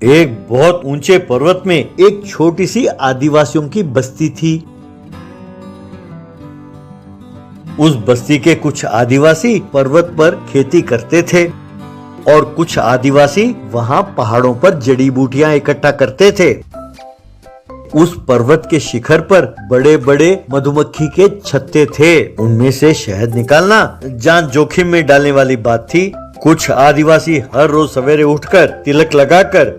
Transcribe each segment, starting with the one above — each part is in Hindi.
एक बहुत ऊंचे पर्वत में एक छोटी सी आदिवासियों की बस्ती थी। उस बस्ती के कुछ आदिवासी पर्वत पर खेती करते थे और कुछ आदिवासी वहां पहाड़ों पर जड़ी बूटियां इकट्ठा करते थे। उस पर्वत के शिखर पर बड़े बड़े मधुमक्खी के छत्ते थे। उनमें से शहद निकालना जान जोखिम में डालने वाली बात थी। कुछ आदिवासी हर रोज सवेरे उठकर तिलक लगाकर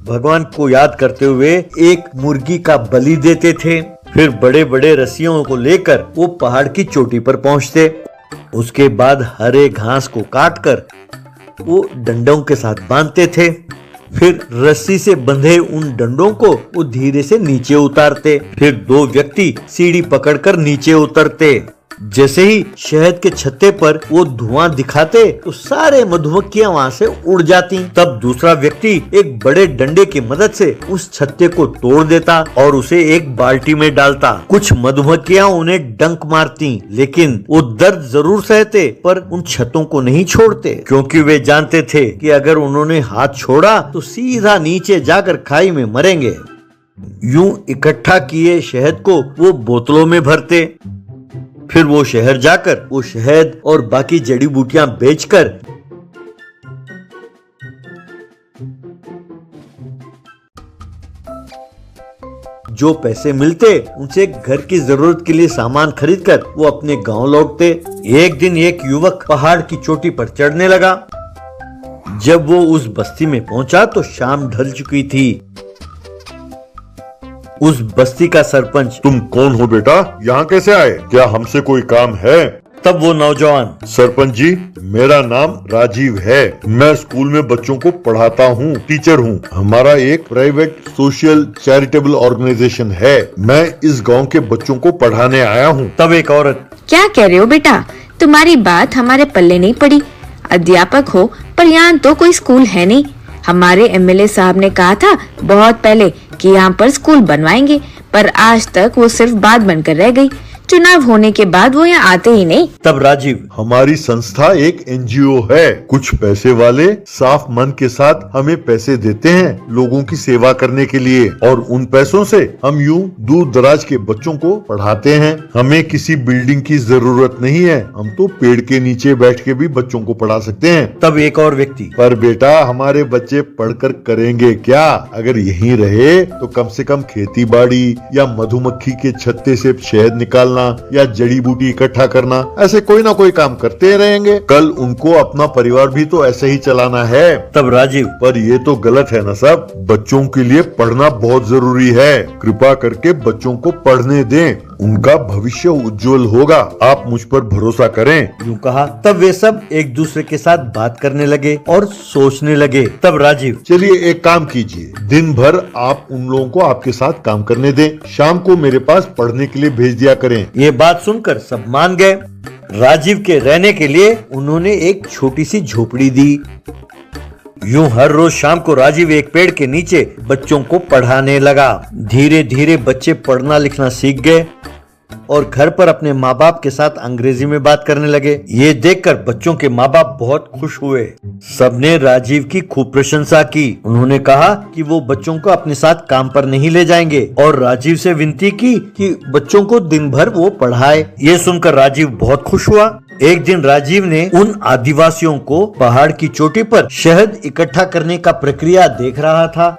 भगवान को याद करते हुए एक मुर्गी का बलि देते थे। फिर बड़े बड़े रस्सियों को लेकर वो पहाड़ की चोटी पर पहुंचते। उसके बाद हरे घास को काटकर वो डंडों के साथ बांधते थे। फिर रस्सी से बंधे उन डंडों को वो धीरे से नीचे उतारते। फिर दो व्यक्ति सीढ़ी पकड़कर नीचे उतरते। जैसे ही शहद के छत्ते पर वो धुआं दिखाते तो सारे मधुमक्खियां वहां से उड़ जाती। तब दूसरा व्यक्ति एक बड़े डंडे की मदद से उस छत्ते को तोड़ देता और उसे एक बाल्टी में डालता। कुछ मधुमक्खियां उन्हें डंक मारती, लेकिन वो दर्द जरूर सहते पर उन छत्तों को नहीं छोड़ते, क्योंकि वे जानते थे कि अगर उन्होंने हाथ छोड़ा तो सीधा नीचे जाकर खाई में मरेंगे। यूं इकट्ठा किए शहद को वो बोतलों में भरते। फिर वो शहर जाकर वो शहद और बाकी जड़ी बूटियां बेचकर जो पैसे मिलते उनसे घर की जरूरत के लिए सामान खरीदकर वो अपने गांव लौटते। एक दिन एक युवक पहाड़ की चोटी पर चढ़ने लगा। जब वो उस बस्ती में पहुंचा तो शाम ढल चुकी थी। उस बस्ती का सरपंच, तुम कौन हो बेटा? यहाँ कैसे आए? क्या हमसे कोई काम है? तब वो नौजवान, सरपंच जी, मेरा नाम राजीव है। मैं स्कूल में बच्चों को पढ़ाता हूँ, टीचर हूँ। हमारा एक प्राइवेट सोशल चैरिटेबल ऑर्गेनाइजेशन है। मैं इस गांव के बच्चों को पढ़ाने आया हूँ। तब एक औरत, क्या कह रहे हो बेटा? तुम्हारी बात हमारे पल्ले नहीं पड़ी। अध्यापक हो पर यहाँ तो कोई स्कूल है नहीं। हमारे एमएलए साहब ने कहा था बहुत पहले कि यहाँ पर स्कूल बनवाएंगे, पर आज तक वो सिर्फ बात बनकर रह गई। चुनाव होने के बाद वो यहाँ आते ही नहीं। तब राजीव, हमारी संस्था एक एनजीओ है। कुछ पैसे वाले साफ मन के साथ हमें पैसे देते हैं लोगों की सेवा करने के लिए, और उन पैसों से हम यूं दूर दराज के बच्चों को पढ़ाते हैं। हमें किसी बिल्डिंग की जरूरत नहीं है। हम तो पेड़ के नीचे बैठ के भी बच्चों को पढ़ा सकते हैं। तब एक और व्यक्ति, पर बेटा, हमारे बच्चे पढ़कर करेंगे क्या? अगर यहीं रहे तो कम से कम खेती बाड़ी या मधुमक्खी के छत्ते से शहद निकालना या जड़ी बूटी इकट्ठा करना, ऐसे कोई ना कोई काम करते रहेंगे। कल उनको अपना परिवार भी तो ऐसे ही चलाना है। तब राजीव, पर ये तो गलत है ना सब। बच्चों के लिए पढ़ना बहुत जरूरी है। कृपा करके बच्चों को पढ़ने दें, उनका भविष्य उज्जवल होगा। आप मुझ पर भरोसा करें। यूं कहा। तब वे सब एक दूसरे के साथ बात करने लगे और सोचने लगे। तब राजीव, चलिए एक काम कीजिए, दिन भर आप उन लोगों को आपके साथ काम करने दें, शाम को मेरे पास पढ़ने के लिए भेज दिया करें। ये बात सुनकर सब मान गए। राजीव के रहने के लिए उन्होंने एक छोटी सी झोपड़ी दी। यूं हर रोज शाम को राजीव एक पेड़ के नीचे बच्चों को पढ़ाने लगा। धीरे धीरे बच्चे पढ़ना लिखना सीख गए और घर पर अपने माँ बाप के साथ अंग्रेजी में बात करने लगे। ये देखकर बच्चों के माँ बाप बहुत खुश हुए। सबने राजीव की खूब प्रशंसा की। उन्होंने कहा कि वो बच्चों को अपने साथ काम पर नहीं ले जाएंगे और राजीव से विनती की कि बच्चों को दिन भर वो पढ़ाए। ये सुनकर राजीव बहुत खुश हुआ। एक दिन राजीव ने उन आदिवासियों को पहाड़ की चोटी पर शहद इकट्ठा करने का प्रक्रिया देख रहा था।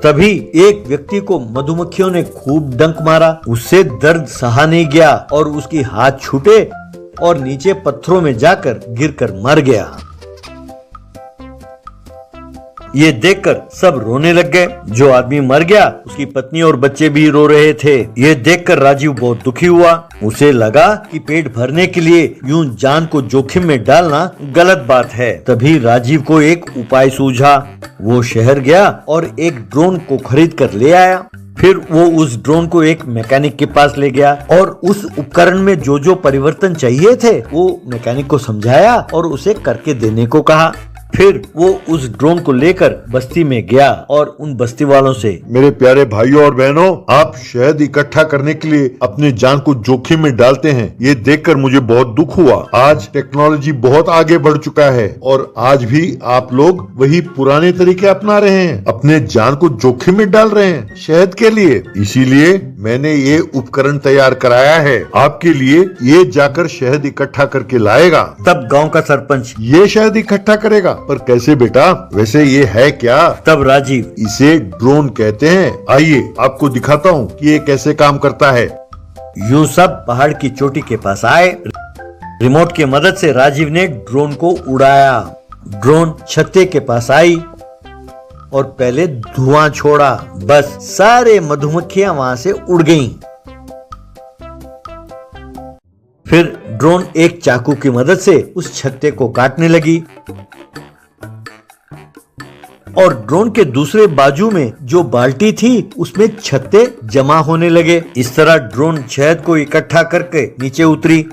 तभी एक व्यक्ति को मधुमक्खियों ने खूब डंक मारा। उससे दर्द सहा नहीं गया और उसकी हाथ छूटे और नीचे पत्थरों में जाकर गिरकर मर गया। ये देखकर सब रोने लग गए। जो आदमी मर गया उसकी पत्नी और बच्चे भी रो रहे थे। ये देखकर राजीव बहुत दुखी हुआ। उसे लगा कि पेट भरने के लिए यूं जान को जोखिम में डालना गलत बात है। तभी राजीव को एक उपाय सूझा। वो शहर गया और एक ड्रोन को खरीद कर ले आया। फिर वो उस ड्रोन को एक मैकेनिक के पास ले गया और उस उपकरण में जो जो परिवर्तन चाहिए थे वो मैकेनिक को समझाया और उसे करके देने को कहा। फिर वो उस ड्रोन को लेकर बस्ती में गया और उन बस्ती वालों से, मेरे प्यारे भाइयों और बहनों, आप शहद इकट्ठा करने के लिए अपने जान को जोखिम में डालते हैं। ये देखकर मुझे बहुत दुख हुआ। आज टेक्नोलॉजी बहुत आगे बढ़ चुका है और आज भी आप लोग वही पुराने तरीके अपना रहे हैं, अपने जान को जोखिम में डाल रहे हैं शहद के लिए। इसीलिए मैंने ये उपकरण तैयार कराया है आपके लिए। ये जाकर शहद इकट्ठा करके लाएगा। तब गांव का सरपंच, ये शहद इकट्ठा करेगा, पर कैसे बेटा? वैसे ये है क्या? तब राजीव, इसे ड्रोन कहते हैं। आइए आपको दिखाता हूँ कि ये कैसे काम करता है। यूं सब पहाड़ की चोटी के पास आए। रिमोट की मदद से राजीव ने ड्रोन को उड़ाया। ड्रोन छत्ते के पास आई और पहले धुआं छोड़ा। बस सारे मधुमक्खियां वहां से उड़ गईं। फिर ड्रोन एक चाकू की मदद से उस छत्ते को काटने लगी और ड्रोन के दूसरे बाजू में जो बाल्टी थी उसमें छत्ते जमा होने लगे। इस तरह ड्रोन शहद को इकट्ठा करके नीचे उतरी।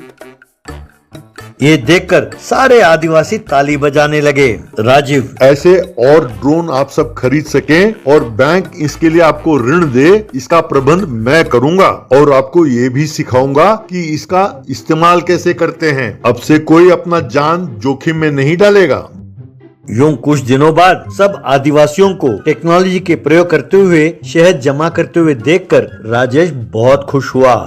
ये देखकर सारे आदिवासी ताली बजाने लगे। राजीव, ऐसे और ड्रोन आप सब खरीद सकें और बैंक इसके लिए आपको ऋण दे, इसका प्रबंध मैं करूंगा और आपको ये भी सिखाऊंगा कि इसका इस्तेमाल कैसे करते हैं। अब से कोई अपना जान जोखिम में नहीं डालेगा। यूं कुछ दिनों बाद सब आदिवासियों को टेक्नोलॉजी के प्रयोग करते हुए शहद जमा करते हुए देखकर राजेश बहुत खुश हुआ।